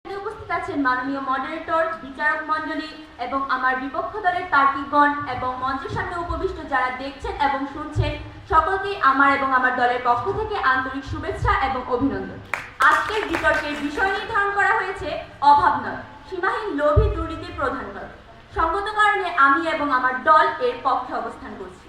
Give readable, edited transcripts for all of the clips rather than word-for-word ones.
উপস্থিত আছেন মাননীয় মডারেটর, বিচারক মণ্ডলী এবং আমার বিপক্ষ দলের তার্কিকগণ এবং মঞ্চের সামনে উপবিষ্ট যারা দেখছেন এবং শুনছেন সকলকেই আমার এবং আমার দলের পক্ষ থেকে আন্তরিক শুভেচ্ছা এবং অভিনন্দন। আজকের বিতর্কের বিষয় নির্ধারণ করা হয়েছে অভাব নয়, সীমাহীন লোভী দুর্নীতির প্রধান কারণ। সঙ্গত কারণে আমি এবং আমার দল এর পক্ষে অবস্থান করছি।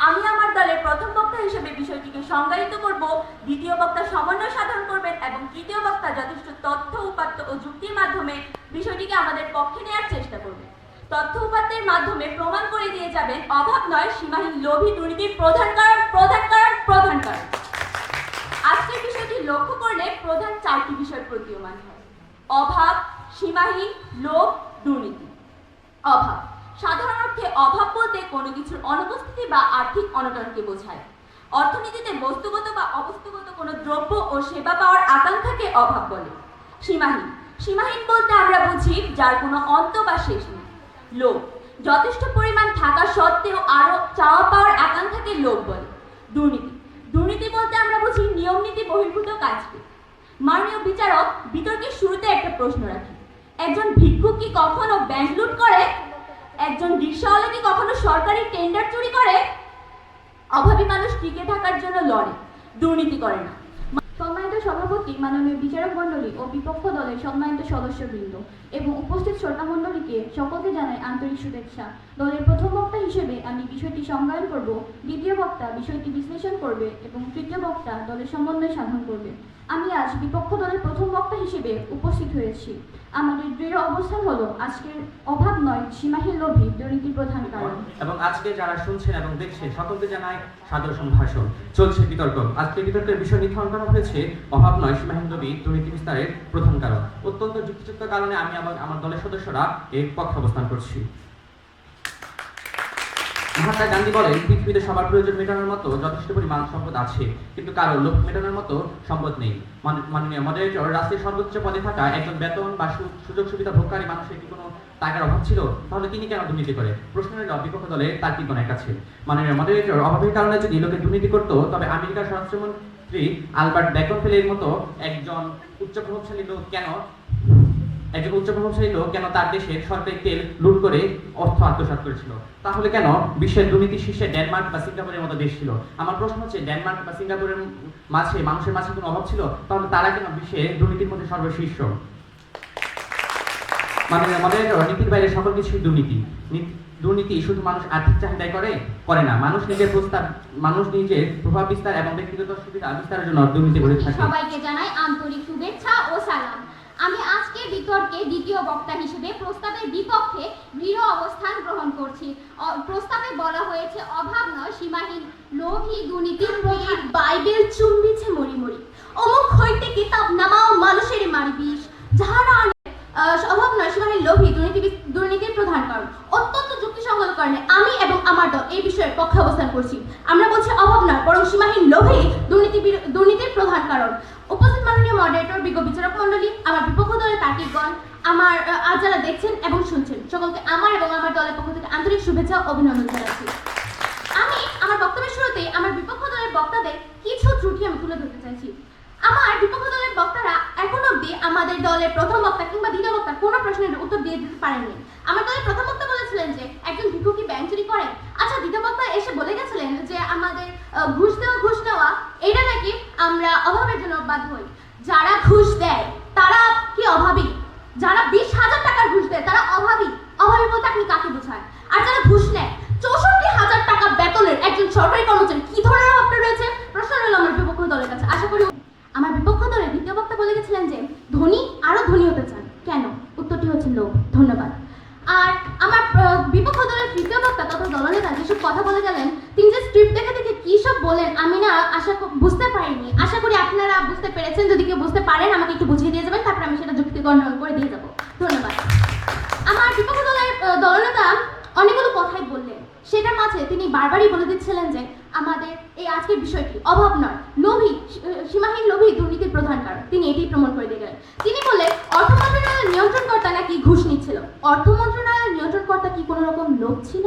আমি আমার দলের প্রথম বক্তা হিসেবে বিষয়টিকে সংজ্ঞায়িত করব, দ্বিতীয় বক্তা সমন্বয় সাধন করবেন এবং তৃতীয় বক্তা যথেষ্ট তথ্য উপাত্ত ও যুক্তির মাধ্যমে বিষয়টিকে আমাদের পক্ষে নেওয়ার চেষ্টা করবেন। তথ্য উপাত্তের মাধ্যমে প্রমাণ করে দিয়ে যাবেন অভাব নয়, সীমাহীন লোভী দুর্নীতির প্রধান কারণ। আজকের বিষয়টি লক্ষ্য করলে প্রধান চারটি বিষয় প্রতীয়মান হয়: অভাব, সীমাহীন, লোভ, দুর্নীতি। অভাব সাধারণ অর্থে অভাব বলতে কোনো কিছুর অনুপস্থিতি বা আর্থিক অনটনকে বোঝায়। অর্থনীতিতে বস্তুগত বা অবস্তুগত কোনো দ্রব্য ও সেবা পাওয়ার আকাঙ্ক্ষাকে অভাব বলে। সীমাহীন বলতে আমরা বুঝি যার কোনো অন্ত বা শেষ নেই। লোভ যথেষ্ট পরিমাণ থাকা সত্ত্বেও আরো চাওয়া পাওয়ার আকাঙ্ক্ষাকে লোভ বলে। দুর্নীতি বলতে আমরা বুঝি নিয়ম নীতি বহির্ভূত কাজকে। মাননীয় বিচারক, বিতর্কের শুরুতে একটা প্রশ্ন রাখি: একজন ভিক্ষুক কি কখনো ব্যাংক লুট করে? একজন রিকশাওয়ালা কি কখনো সরকারি টেন্ডার চুরি করে? অভাবী মানুষ টিকে থাকার জন্য লড়ে, দুর্নীতি করে না। সম্মানিত সভাপতি, মাননীয় বিচারক মণ্ডলী ও বিপক্ষ দলের সম্মানিত সদস্যবৃন্দ এবং উপস্থিত শ্রোতা মণ্ডলীকে সকলকে জানাই আন্তরিক শুভেচ্ছা। দলের প্রথম বক্তা হিসেবে আমি বিষয়টি সংজ্ঞায়ন করব, দ্বিতীয় বক্তা বিষয়টি বিশ্লেষণ করবে এবং তৃতীয় বক্তা দলের সমন্বয় সাধন করবে। আমি আজ বিপক্ষ দলের প্রথম বক্তা হিসেবে উপস্থিত হয়েছি। আমাদের দৃঢ় অবস্থান হলো আজকের অভাব নয়, সীমাহীন লোভী দুর্নীতির প্রধান কারণ। এবং আজকে যারা শুনছেন এবং দেখছেন সকলকে জানাই সাদর সম্ভাষণ। চলছে বিতর্ক। আজকে বিতর্কের বিষয় নির্ধারণ করা হয়েছে অভাব নয়, সীমাহীন লোভী দুর্নীতি বিস্তারের প্রধান কারণ। অত্যন্ত যুক্তিযুক্ত কারণে আমি আমার দলের সদস্যরা এর পক্ষে অবস্থান করছি। মহাত্মা গান্ধী বলেন, পৃথিবীতে সবার প্রয়োজন মেটানোর মতো যথেষ্ট পরিমাণ সম্পদ আছে, কিন্তু কারো লোভ মেটানোর মতো সম্পদ নেই। মাননীয় মডারেটর, রাষ্ট্রের সর্বোচ্চ পদে থাকা একজন বেতন বা সুযোগ সুবিধা ভোগকারী মানুষের কি কোনো টাকার অভাব ছিল? তাহলে তিনি কেন দুর্নীতি করে? প্রশ্নের বিপক্ষ দলের তার্কিকগণের কাছে। মাননীয় মডারেটর, অভাবের কারণে যদি লোকে দুর্নীতি করতো তবে আমেরিকার স্বরাষ্ট্রমন্ত্রী আলবার্ট বেকনফেলের মতো একজন উচ্চ প্রভাবশালী লোক কেন তার দেশের সরকারি তেল লুট করে অর্থ আত্মসাৎ করেছিল? তাহলে কেন বিশ্বের দুর্নীতি শীর্ষে ডেনমার্ক বা সিঙ্গাপুরের মতো দেশ ছিল? আমার প্রশ্ন হচ্ছে, ডেনমার্ক বা সিঙ্গাপুরের মানুষের মাঝে কোনো অভাব ছিল? তাহলে তারা কেন বিশ্বের দুর্নীতির মধ্যে সর্বশীর্ষ? মানে আমাদের নীতির বাইরে সকল কিছুই দুর্নীতি শুধু মানুষ আর্থিক চাহিদায় করে না, মানুষ নিজের প্রভাব বিস্তার এবং ব্যক্তিগত সুবিধা বিস্তারের জন্য দুর্নীতি করে থাকে। সবাইকে জানাই আন্তরিক শুভেচ্ছা ও সালাম। আমি আজকে বিতর্কে দ্বিতীয় বক্তা হিসেবে প্রস্তাবের বিপক্ষে দৃঢ় অবস্থান গ্রহণ করছি। প্রস্তাবে বলা হয়েছে অভাব নয়, সীমাহীন লোভী দুর্নীতির প্রধান। বাইবেল চুম্বিছে মরি মরি, অমুক হইতে কিতাব নামাও মানুষের মারি বিষ। যাহারা অভাব নয়, সীমাহীন লোভী দুর্নীতির প্রধান কারণ। অত্যন্ত যুক্তিসঙ্গত কারণে আমি এবং আমার দল এই বিষয়ের পক্ষে অবস্থান করছি। আমরা বলছি অভাব নয়, বরং সীমাহীন লোভী দুর্নীতির প্রধান কারণ। উপস্থিত মাননীয় মডারেটর, বিজ্ঞ বিচারক মণ্ডলী, আমার বিপক্ষ দলের তার্কিকগণ, আমার আজ যারা দেখছেন এবং শুনছেন সকলকে আমার এবং আমার দলের পক্ষ থেকে আন্তরিক শুভেচ্ছা ও অভিনন্দন জানাচ্ছি। আমি আমার বক্তব্যের শুরুতেই আমার বিপক্ষ দলের বক্তাদের কিছু ত্রুটি আমি তুলে ধরতে চাইছি। আমার বিপক্ষ দলের বক্তারা এখন অব্দি আমাদের দলের প্রথম বক্তা কিংবা দ্বিতীয় বক্তা কোনো প্রশ্নের উত্তর দিয়ে দিতে পারেননি। আমার দলের প্রথম বক্তা বলেছিলেন যে একজন ভিক্ষুক কি ব্যাংক চুরি করে? আচ্ছা, দ্বিতীয় বক্তা এসে বলে গেছিলেন যে আমাদের ঘুষ নেওয়া এটা নাকি আমরা অভাবের জন্য বাধ্য হই। যারা ঘুষ দেয় তারা কি অভাবী? যারা 20,000 টাকার ঘুষ দেয় তারা অভাবী বলতে আপনি কাকে বোঝায়? আর যারা ঘুষ নেয় 64,000 টাকা বেতনের একজন সরকারি কর্মচারী কি ধরনের অভাবটা রয়েছে? প্রশ্ন রইল আমার বিপক্ষ দলের কাছে। আশা করি আমার বিপক্ষ দলের দ্বিতীয় বক্তা বলে গেছিলেন যে ধনী আরো ধনী হতে চান। কেন? উত্তরটি হচ্ছে লোভ। ধন্যবাদ। আর আমার বিপক্ষ দলের তৃতীয় বক্তা তথা দলনেতা যেসব কথা বলে গেলেন, তিনি যে স্ক্রিপ্ট দেখে কি সব বলেন আমি না বুঝতে পারিনি। আশা করি আপনারা বুঝতে পেরেছেন। যদি কেউ বুঝতে পারেন আমাকে একটু বুঝিয়ে দিয়ে যাবেন, তারপর আমি সেটা যুক্তিকরণ করে দিয়ে যাবো। ধন্যবাদ। আমার বিপক্ষ দলের দলনেতা অনেকগুলো কথাই বললেন, সেটার মাঝে তিনি বারবারই বলে দিচ্ছিলেন যে আমাদের এই আজকের বিষয়টি অভাব নয়, সীমাহীন লোভী দুর্নীতির প্রধান কারণ। তিনি এটি প্রমাণ করে দিয়ে গেলেন। তিনি বললেন অর্থ মন্ত্রণালয়ের নিয়ন্ত্রণকর্তা নাকি ঘুষ নিচ্ছিল। অর্থ মন্ত্রণালয়ের নিয়ন্ত্রণকর্তা কি কোনো রকম লোভ ছিল?